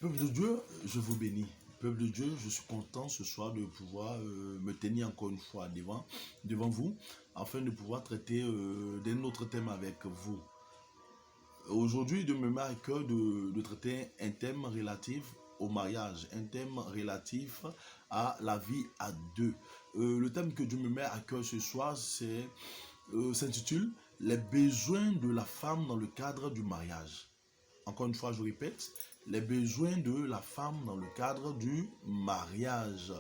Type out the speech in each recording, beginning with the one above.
Peuple de Dieu, je vous bénis. Peuple de Dieu, je suis content ce soir de pouvoir me tenir encore une fois devant vous, afin de pouvoir traiter d'un autre thème avec vous. Aujourd'hui, je me mets à cœur de traiter un thème relatif au mariage, un thème relatif à la vie à deux. Le thème que je me mets à cœur ce soir, s'intitule Les besoins de la femme dans le cadre du mariage. Encore une fois, je répète, les besoins de la femme dans le cadre du mariage.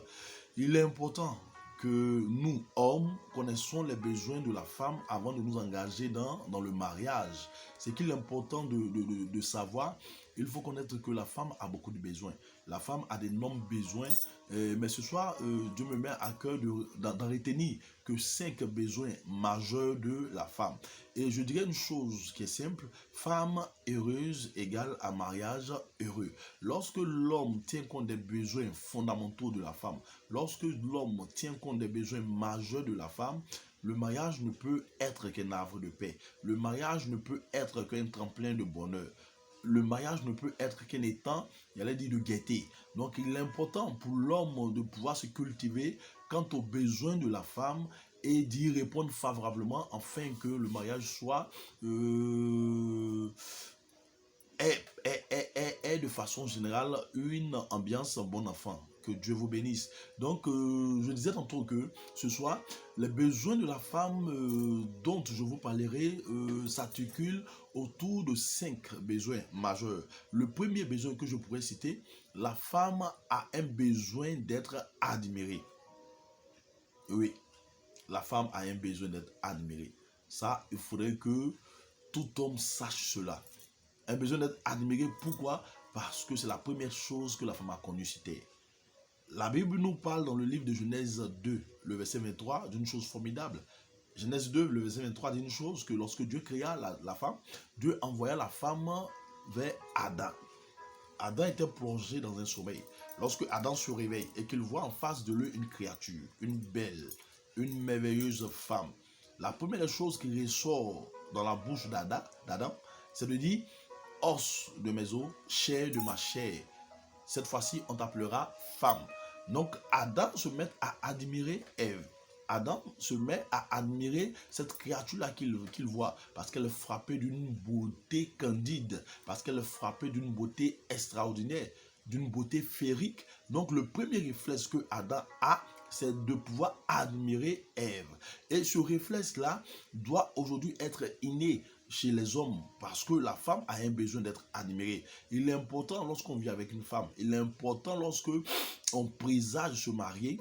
Il est important que nous, hommes, connaissons les besoins de la femme avant de nous engager dans le mariage. C'est qu'il est important de savoir. Il faut connaître que la femme a beaucoup de besoins. La femme a d'énormes besoins. Mais ce soir, Dieu me met à cœur d'en retenir que 5 besoins majeurs de la femme. Et je dirais une chose qui est simple, femme heureuse égale à mariage heureux. Lorsque l'homme tient compte des besoins fondamentaux de la femme, lorsque l'homme tient compte des besoins majeurs de la femme, le mariage ne peut être qu'un havre de paix. Le mariage ne peut être qu'un tremplin de bonheur. Le mariage ne peut être qu'un étang, j'allais dire, de gaieté. Donc il est important pour l'homme de pouvoir se cultiver quant aux besoins de la femme et d'y répondre favorablement afin que le mariage soit est de façon générale une ambiance bon enfant. Que Dieu vous bénisse. Donc, je disais tantôt que ce soir, les besoins de la femme dont je vous parlerai s'articulent autour de 5 besoins majeurs. Le premier besoin que je pourrais citer, la femme a un besoin d'être admirée. Oui, la femme a un besoin d'être admirée. Ça, il faudrait que tout homme sache cela. Un besoin d'être admiré. Pourquoi? Parce que c'est la première chose que la femme a connue sur terre. La Bible nous parle dans le livre de Genèse 2, le verset 23, d'une chose formidable. Genèse 2, le verset 23 dit une chose, que lorsque Dieu créa la femme, Dieu envoya la femme vers Adam. Adam était plongé dans un sommeil. Lorsque Adam se réveille et qu'il voit en face de lui une créature, une belle, une merveilleuse femme, la première chose qui ressort dans la bouche d'Adam, c'est de dire: os de mes os, chair de ma chair. Cette fois-ci, on t'appellera femme. Donc, Adam se met à admirer Ève. Adam se met à admirer cette créature-là qu'il voit, parce qu'elle est frappée d'une beauté candide, parce qu'elle est frappée d'une beauté extraordinaire, d'une beauté féerique. Donc, le premier réflexe que Adam a, c'est de pouvoir admirer Ève. Et ce réflexe-là doit aujourd'hui être inné chez les hommes, parce que la femme a un besoin d'être admirée. Il est important lorsqu'on vit avec une femme, il est important lorsque on présage se marier,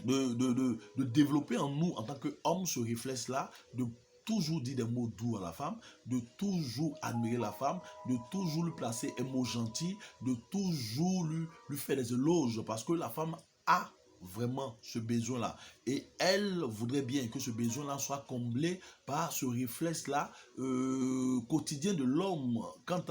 de développer en nous, en tant qu'homme, ce réflexe-là, de toujours dire des mots doux à la femme, de toujours admirer la femme, de toujours lui placer un mot gentil, de toujours lui faire des éloges, parce que la femme a vraiment ce besoin-là. Et elle voudrait bien que ce besoin-là soit comblé par ce réflexe-là quotidien de l'homme quand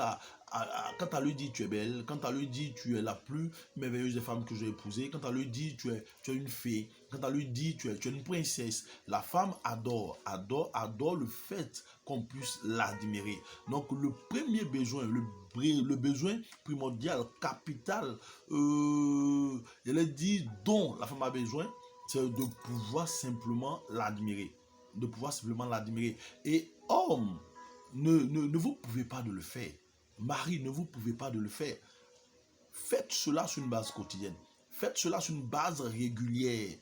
elle lui dit tu es belle, quand elle lui dit tu es la plus merveilleuse des femmes que j'ai épousées, quand elle lui dit tu es une fée, quand elle lui dit tu es une princesse, la femme adore le fait qu'on puisse l'admirer. Donc le premier besoin, le besoin primordial, capital, elle dit dont la femme a besoin, c'est de pouvoir simplement l'admirer. De pouvoir simplement l'admirer. Et homme, ne vous pouvez pas de le faire. Marie, ne vous pouvez pas de le faire. Faites cela sur une base quotidienne. Faites cela sur une base régulière.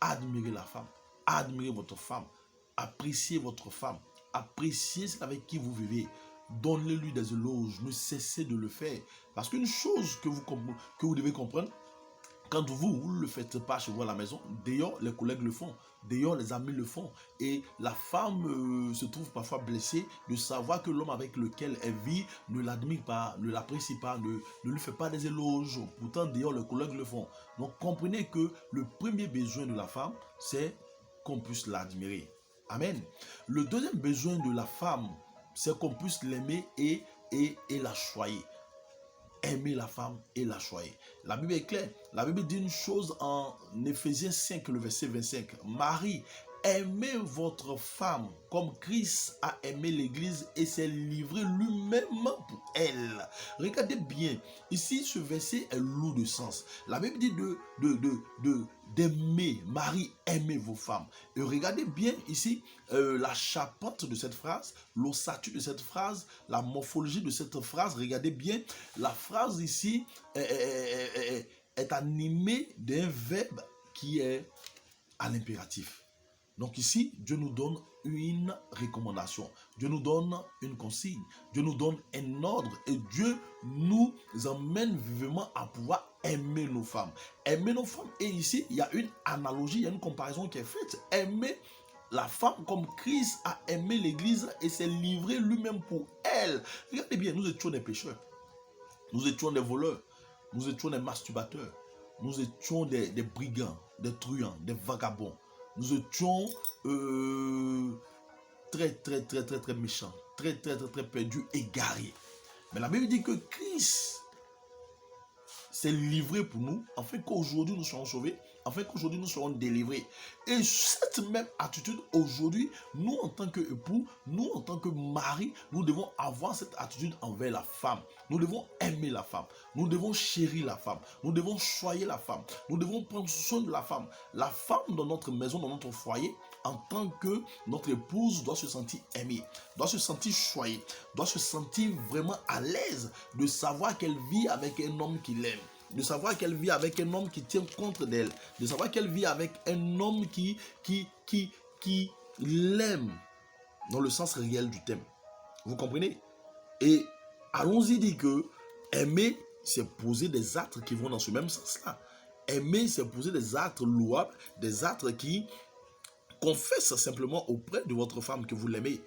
Admirez la femme. Admirez votre femme. Appréciez votre femme. Appréciez celle avec qui vous vivez. Donnez-lui des éloges. Ne cessez de le faire. Parce qu'une chose que vous devez comprendre, quand vous ne le faites pas chez vous à la maison, d'ailleurs les collègues le font, d'ailleurs les amis le font. Et la femme se trouve parfois blessée de savoir que l'homme avec lequel elle vit ne l'admire pas, ne l'apprécie pas, ne lui fait pas des éloges. Pourtant d'ailleurs les collègues le font. Donc comprenez que le premier besoin de la femme, c'est qu'on puisse l'admirer. Amen. Le deuxième besoin de la femme, c'est qu'on puisse l'aimer et la choyer. Aimer la femme et la choyer. La Bible est claire. La Bible dit une chose en Éphésiens 5, le verset 25. Marie aimez votre femme comme Christ a aimé l'église et s'est livré lui-même pour elle. Regardez bien, ici ce verset est lourd de sens. La Bible dit d'aimer, Marie, aimez vos femmes. Et regardez bien ici la charpente de cette phrase, l'ossature de cette phrase, la morphologie de cette phrase. Regardez bien, la phrase ici est animée d'un verbe qui est à l'impératif. Donc ici, Dieu nous donne une recommandation. Dieu nous donne une consigne. Dieu nous donne un ordre. Et Dieu nous emmène vivement à pouvoir aimer nos femmes. Aimer nos femmes. Et ici, il y a une analogie, il y a une comparaison qui est faite. Aimer la femme comme Christ a aimé l'église et s'est livré lui-même pour elle. Regardez bien, nous étions des pécheurs. Nous étions des voleurs. Nous étions des masturbateurs. Nous étions des brigands, des truands, des vagabonds. Nous étions très méchants, très perdus, égarés. Mais la Bible dit que Christ s'est livré pour nous, afin qu'aujourd'hui nous soyons sauvés, afin qu'aujourd'hui nous soyons délivrés. Et cette même attitude, aujourd'hui, nous en tant qu'époux, nous en tant que mari, nous devons avoir cette attitude envers la femme. Nous devons aimer la femme. Nous devons chérir la femme. Nous devons choyer la femme. Nous devons prendre soin de la femme. La femme dans notre maison, dans notre foyer, en tant que notre épouse, doit se sentir aimée, doit se sentir choyée, doit se sentir vraiment à l'aise de savoir qu'elle vit avec un homme qui l'aime, de savoir qu'elle vit avec un homme qui tient compte d'elle, de savoir qu'elle vit avec un homme qui l'aime dans le sens réel du terme. Vous comprenez? Et allons-y dire que aimer, c'est poser des actes qui vont dans ce même sens-là. Aimer, c'est poser des actes louables, des actes qui confessent simplement auprès de votre femme que vous l'aimez.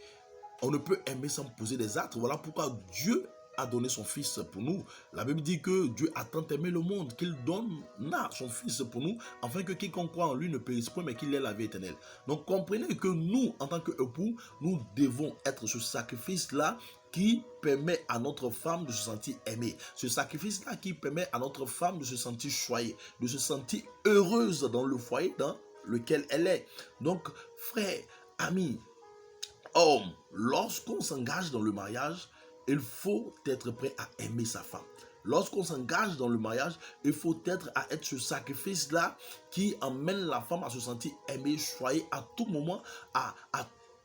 On ne peut aimer sans poser des actes. Voilà pourquoi Dieu a donné son Fils pour nous. La Bible dit que Dieu a tant aimé le monde qu'il donna son Fils pour nous, afin que quiconque croit en lui ne périsse point, mais qu'il ait la vie éternelle. Donc comprenez que nous, en tant qu'époux, nous devons être ce sacrifice-là qui permet à notre femme de se sentir aimée. Ce sacrifice-là qui permet à notre femme de se sentir choyée, de se sentir heureuse dans le foyer dans lequel elle est. Donc, frère, ami, homme, lorsqu'on s'engage dans le mariage, il faut être prêt à aimer sa femme. Lorsqu'on s'engage dans le mariage, il faut être ce sacrifice-là qui emmène la femme à se sentir aimée, choyée à tout moment, à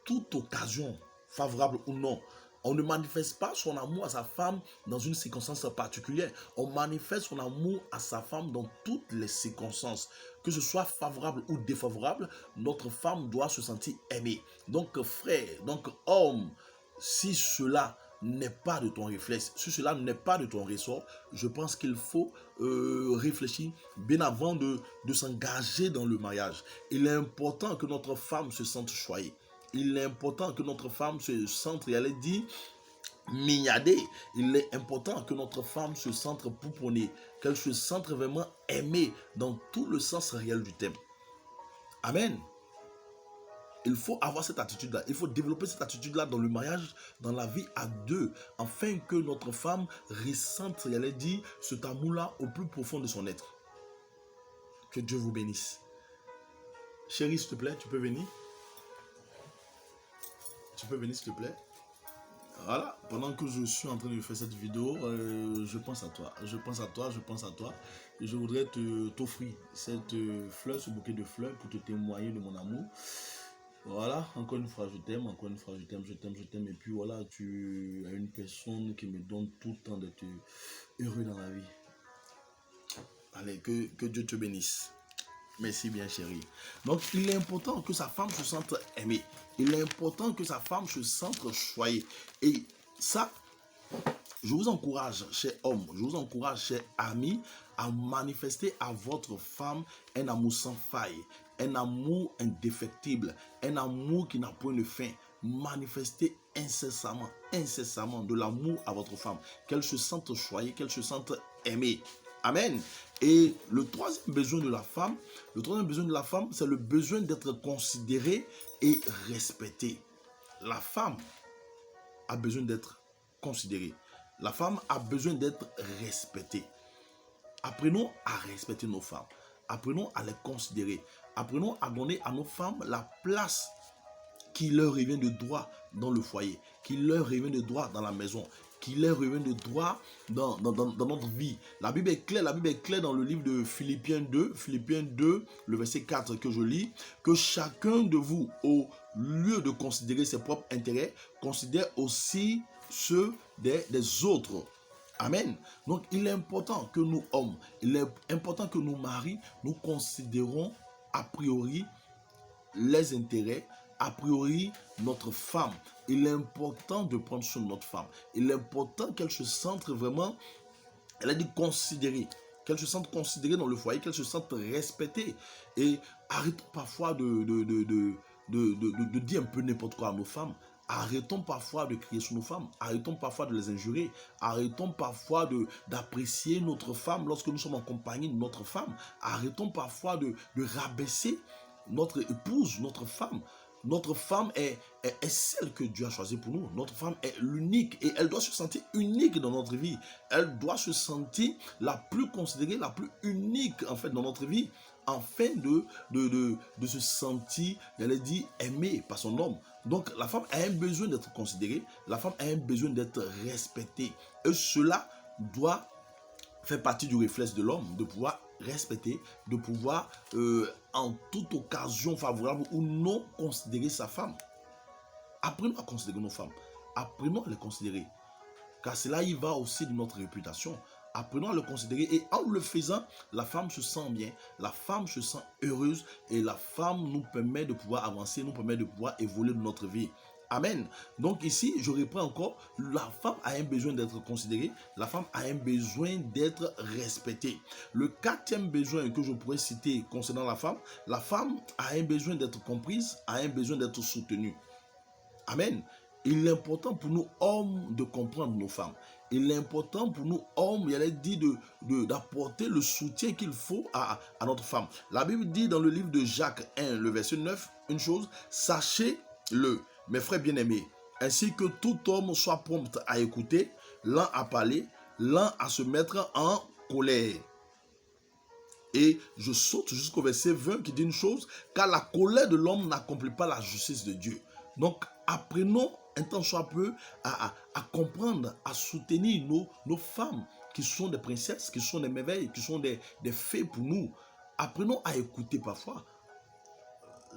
toute occasion, favorable ou non. On ne manifeste pas son amour à sa femme dans une circonstance particulière. On manifeste son amour à sa femme dans toutes les circonstances. Que ce soit favorable ou défavorable, notre femme doit se sentir aimée. Donc frère, donc homme, si cela n'est pas de ton réflexe, si cela n'est pas de ton ressort, je pense qu'il faut réfléchir bien avant de s'engager dans le mariage. Il est important que notre femme se sente choyée. Il est important que notre femme se sente, et elle est dit, mignadée. Il est important que notre femme se sente pouponnée, qu'elle se sente vraiment aimée dans tout le sens réel du terme. Amen. Il faut avoir cette attitude-là. Il faut développer cette attitude-là dans le mariage, dans la vie à deux, afin que notre femme ressente, elle est dit, cet amour-là au plus profond de son être. Que Dieu vous bénisse. Chérie, s'il te plaît, tu peux venir? Tu peux venir, s'il te plaît? Voilà, pendant que je suis en train de faire cette vidéo, je pense à toi. Je pense à toi, je pense à toi. Et je voudrais t'offrir cette fleur, ce bouquet de fleurs pour te témoigner de mon amour. Voilà, encore une fois, je t'aime, encore une fois, je t'aime, je t'aime, je t'aime. Et puis voilà, tu es une personne qui me donne tout le temps d'être heureux dans la vie. Allez, que Dieu te bénisse. Merci bien chérie. Donc il est important que sa femme se sente aimée. Il est important que sa femme se sente choyée. Et ça, je vous encourage, chers hommes, je vous encourage, chers amis, à manifester à votre femme un amour sans faille, un amour indéfectible, un amour qui n'a point de fin. Manifestez incessamment de l'amour à votre femme, qu'elle se sente choyée, qu'elle se sente aimée. Amen. Et le troisième besoin de la femme, c'est le besoin d'être considérée et respectée. La femme a besoin d'être considérée. La femme a besoin d'être respectée. Apprenons à respecter nos femmes. Apprenons à les considérer. Apprenons à donner à nos femmes la place qui leur revient de droit dans le foyer, qui leur revient de droit dans la maison, qui leur revient de droit dans notre vie. La Bible est claire dans le livre de Philippiens 2, le verset 4 que je lis, que chacun de vous, au lieu de considérer ses propres intérêts, considère aussi ceux des autres. Amen. Donc, il est important que nous, hommes, il est important que nous, maris, nous considérons a priori les intérêts, a priori notre femme. Il est important de prendre soin de notre femme. Il est important qu'elle se sente vraiment, elle a dit considérée, qu'elle se sente considérée dans le foyer, qu'elle se sente respectée. Et arrêtons parfois de dire un peu n'importe quoi à nos femmes. Arrêtons parfois de crier sur nos femmes. Arrêtons parfois de les injurer. Arrêtons parfois d'apprécier notre femme lorsque nous sommes en compagnie de notre femme. Arrêtons parfois de rabaisser notre épouse, notre femme. Notre femme est celle que Dieu a choisie pour nous. Notre femme est l'unique et elle doit se sentir unique dans notre vie. Elle doit se sentir la plus considérée, la plus unique en fait dans notre vie, afin de se sentir, elle a dit, aimée par son homme. Donc la femme a un besoin d'être considérée, la femme a un besoin d'être respectée. Et cela doit faire partie du réflexe de l'homme, de pouvoir respecter, de pouvoir en toute occasion favorable ou non considérer sa femme. Apprenons à considérer nos femmes. Apprenons à les considérer. Car cela y va aussi de notre réputation. Apprenons à le considérer et en le faisant, la femme se sent bien, la femme se sent heureuse et la femme nous permet de pouvoir avancer, nous permet de pouvoir évoluer dans notre vie. Amen. Donc ici, je reprends encore, la femme a un besoin d'être considérée, la femme a un besoin d'être respectée. Le quatrième besoin que je pourrais citer concernant la femme a un besoin d'être comprise, a un besoin d'être soutenue. Amen. Il est important pour nous hommes de comprendre nos femmes. Il est important pour nous hommes, il est dit d'apporter le soutien qu'il faut à notre femme. La Bible dit dans le livre de Jacques 1, le verset 9, une chose, sachez-le, mes frères bien-aimés, ainsi que tout homme soit prompt à écouter, lent à parler, lent à se mettre en colère. Et je saute jusqu'au verset 20 qui dit une chose, car la colère de l'homme n'accomplit pas la justice de Dieu. Donc, apprenons un temps soit peu à comprendre, à soutenir nos femmes qui sont des princesses, qui sont des merveilles, qui sont des fées pour nous. Apprenons à écouter parfois.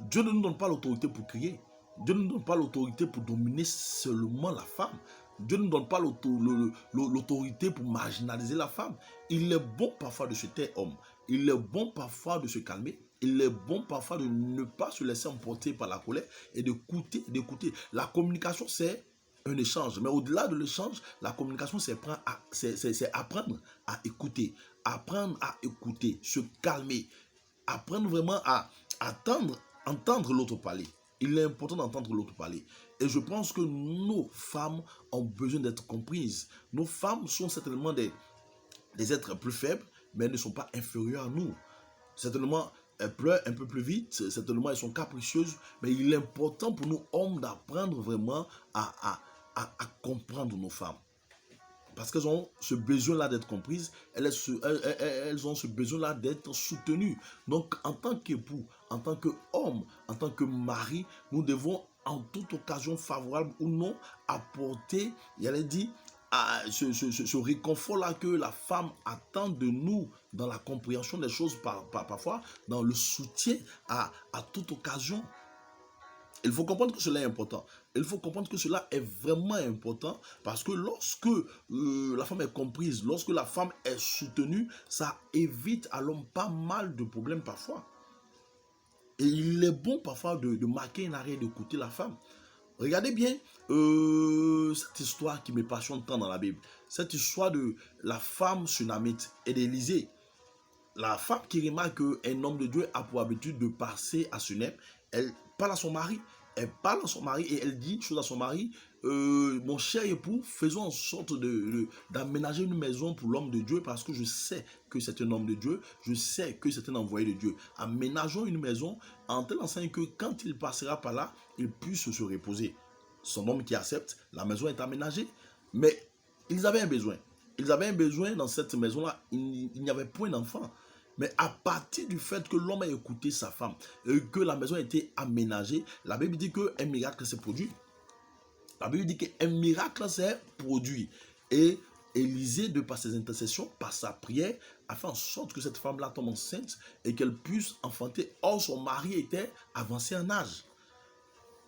Dieu ne nous donne pas l'autorité pour crier. Dieu ne nous donne pas l'autorité pour dominer seulement la femme. Dieu ne nous donne pas l'autorité pour marginaliser la femme. Il est bon parfois de se taire, homme. Il est bon parfois de se calmer. Il est bon parfois de ne pas se laisser emporter par la colère et d'écouter. La communication, c'est un échange. Mais au-delà de l'échange, la communication, c'est apprendre à écouter. Apprendre à écouter, se calmer. Apprendre vraiment à entendre l'autre parler. Il est important d'entendre l'autre parler. Et je pense que nos femmes ont besoin d'être comprises. Nos femmes sont certainement des êtres plus faibles, mais elles ne sont pas inférieures à nous. Certainement, elles pleurent un peu plus vite, certainement elles sont capricieuses, mais il est important pour nous hommes d'apprendre vraiment à comprendre nos femmes. Parce qu'elles ont ce besoin-là d'être comprises, elles ont ce besoin-là d'être soutenues. Donc, en tant qu'époux, en tant qu'homme, en tant que mari, nous devons, en toute occasion favorable ou non, apporter, il a dit, ce réconfort-là que la femme attend de nous dans la compréhension des choses parfois, dans le soutien à toute occasion. Il faut comprendre que cela est important. Il faut comprendre que cela est vraiment important parce que lorsque la femme est comprise, lorsque la femme est soutenue, ça évite à l'homme pas mal de problèmes parfois. Et il est bon parfois de marquer un arrêt, d'écouter la femme. Regardez bien cette histoire qui me passionne tant dans la Bible. Cette histoire de la femme sunamite et d'Élisée. La femme qui remarque qu'un homme de Dieu a pour habitude de passer à Sunem, elle parle à son mari. Elle parle à son mari et elle dit une chose à son mari. Mon cher époux, faisons en sorte d'aménager une maison pour l'homme de Dieu parce que je sais que c'est un homme de Dieu. Je sais que c'est un envoyé de Dieu. Aménageons une maison en telle enseigne que quand il passera par là, il puisse se reposer. Son homme qui accepte, la maison est aménagée. Mais ils avaient un besoin. Ils avaient un besoin dans cette maison-là. Il n'y avait point d'enfant. Mais à partir du fait que l'homme a écouté sa femme, que la maison a été aménagée, la Bible dit qu'un miracle s'est produit. La Bible dit qu'un miracle s'est produit. Et Élisée, de par ses intercessions, par sa prière, a fait en sorte que cette femme-là tombe enceinte et qu'elle puisse enfanter. Or, son mari était avancé en âge.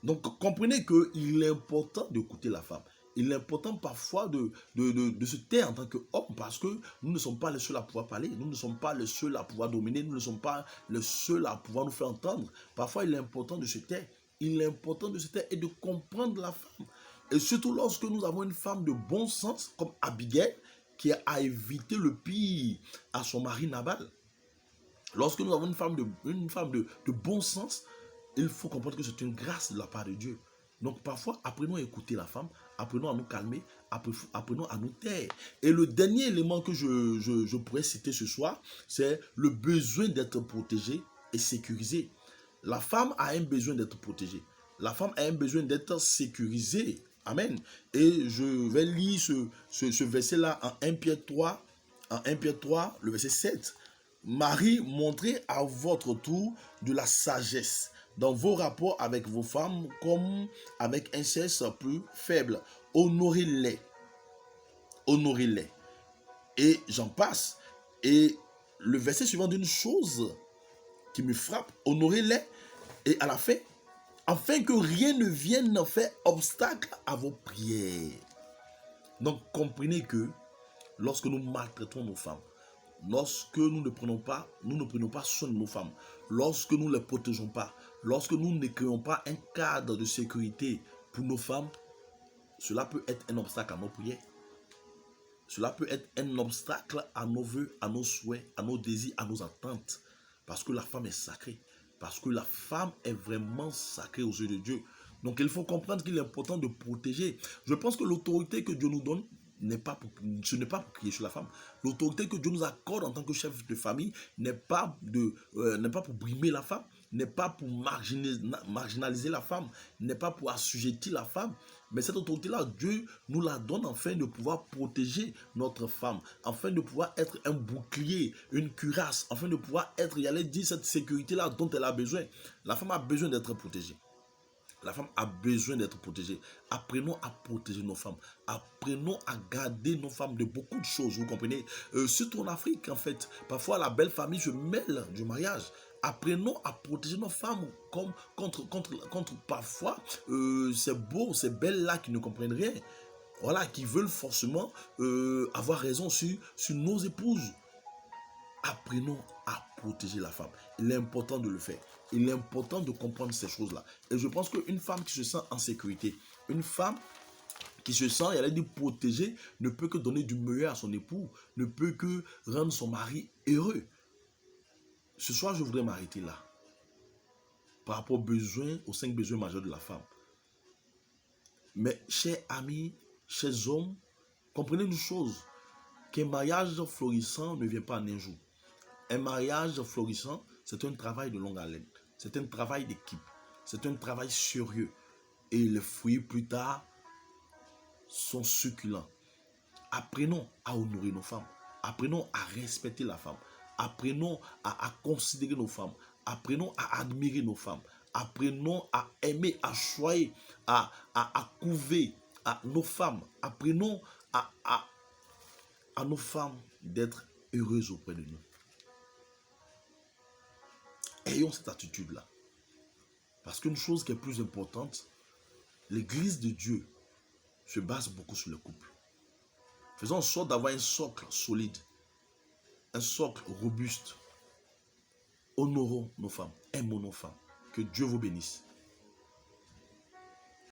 Donc, comprenez qu'il est important d'écouter la femme. Il est important parfois de se taire en tant qu'homme parce que nous ne sommes pas les seuls à pouvoir parler, nous ne sommes pas les seuls à pouvoir dominer, nous ne sommes pas les seuls à pouvoir nous faire entendre. Parfois, il est important de se taire. Il est important de se taire et de comprendre la femme. Et surtout lorsque nous avons une femme de bon sens, comme Abigail, qui a évité le pire à son mari Nabal. Lorsque nous avons une femme de bon sens, il faut comprendre que c'est une grâce de la part de Dieu. Donc parfois, apprenons à écouter la femme, apprenons à nous calmer, apprenons à nous taire. Et le dernier élément que je pourrais citer ce soir, c'est le besoin d'être protégé et sécurisé. La femme a un besoin d'être protégée. La femme a un besoin d'être sécurisée. Amen. Et je vais lire ce verset-là en 1 Pierre 3, le verset 7. Marie, montrez à votre tour de la sagesse dans vos rapports avec vos femmes comme avec un sexe plus faible. Honorez-les. Honorez-les. Et j'en passe. Et le verset suivant d'une chose qui me frappe, honorez-les. Et à la fin, afin que rien ne vienne faire obstacle à vos prières. Donc comprenez que lorsque nous maltraitons nos femmes, lorsque nous ne prenons pas soin de nos femmes, lorsque nous ne les protégeons pas, lorsque nous ne créons pas un cadre de sécurité pour nos femmes, cela peut être un obstacle à nos prières. Cela peut être un obstacle à nos vœux, à nos souhaits, à nos désirs, à nos attentes. Parce que la femme est sacrée. Parce que la femme est vraiment sacrée aux yeux de Dieu. Donc il faut comprendre qu'il est important de protéger. Je pense que l'autorité que Dieu nous donne, ce n'est pas pour crier sur la femme. L'autorité que Dieu nous accorde en tant que chef de famille n'est pas pour brimer la femme, n'est pas pour marginaliser la femme, n'est pas pour assujettir la femme. Mais cette autorité-là, Dieu nous la donne afin de pouvoir protéger notre femme, afin de pouvoir être un bouclier, une cuirasse, afin de pouvoir être, il allait dire, cette sécurité-là dont elle a besoin. La femme a besoin d'être protégée. La femme a besoin d'être protégée. Apprenons à protéger nos femmes. Apprenons à garder nos femmes de beaucoup de choses, vous comprenez. Surtout en Afrique, en fait. Parfois, la belle famille se mêle du mariage. Apprenons à protéger nos femmes contre parfois ces belles-là qui ne comprennent rien. Voilà, qui veulent forcément avoir raison sur nos épouses. Apprenons à protéger la femme. Il est important de le faire. Il est important de comprendre ces choses-là. Et je pense qu'une femme qui se sent en sécurité, une femme qui se sent, elle a dit protégée, ne peut que donner du meilleur à son époux, ne peut que rendre son mari heureux. Ce soir, je voudrais m'arrêter là. Par rapport aux 5 besoins majeurs de la femme. Mais, chers amis, chers hommes, comprenez une chose, qu'un mariage florissant ne vient pas en un jour. Un mariage florissant, c'est un travail de longue haleine. C'est un travail d'équipe. C'est un travail sérieux. Et les fruits, plus tard, sont succulents. Apprenons à honorer nos femmes. Apprenons à respecter la femme. Apprenons à considérer nos femmes. Apprenons à admirer nos femmes. Apprenons à aimer, à choyer, à couver à nos femmes. Apprenons à nos femmes d'être heureuses auprès de nous. Ayons cette attitude-là. Parce qu'une chose qui est plus importante, l'Église de Dieu se base beaucoup sur le couple. Faisons en sorte d'avoir un socle solide, un socle robuste. Honorons nos femmes, aimons nos femmes. Que Dieu vous bénisse.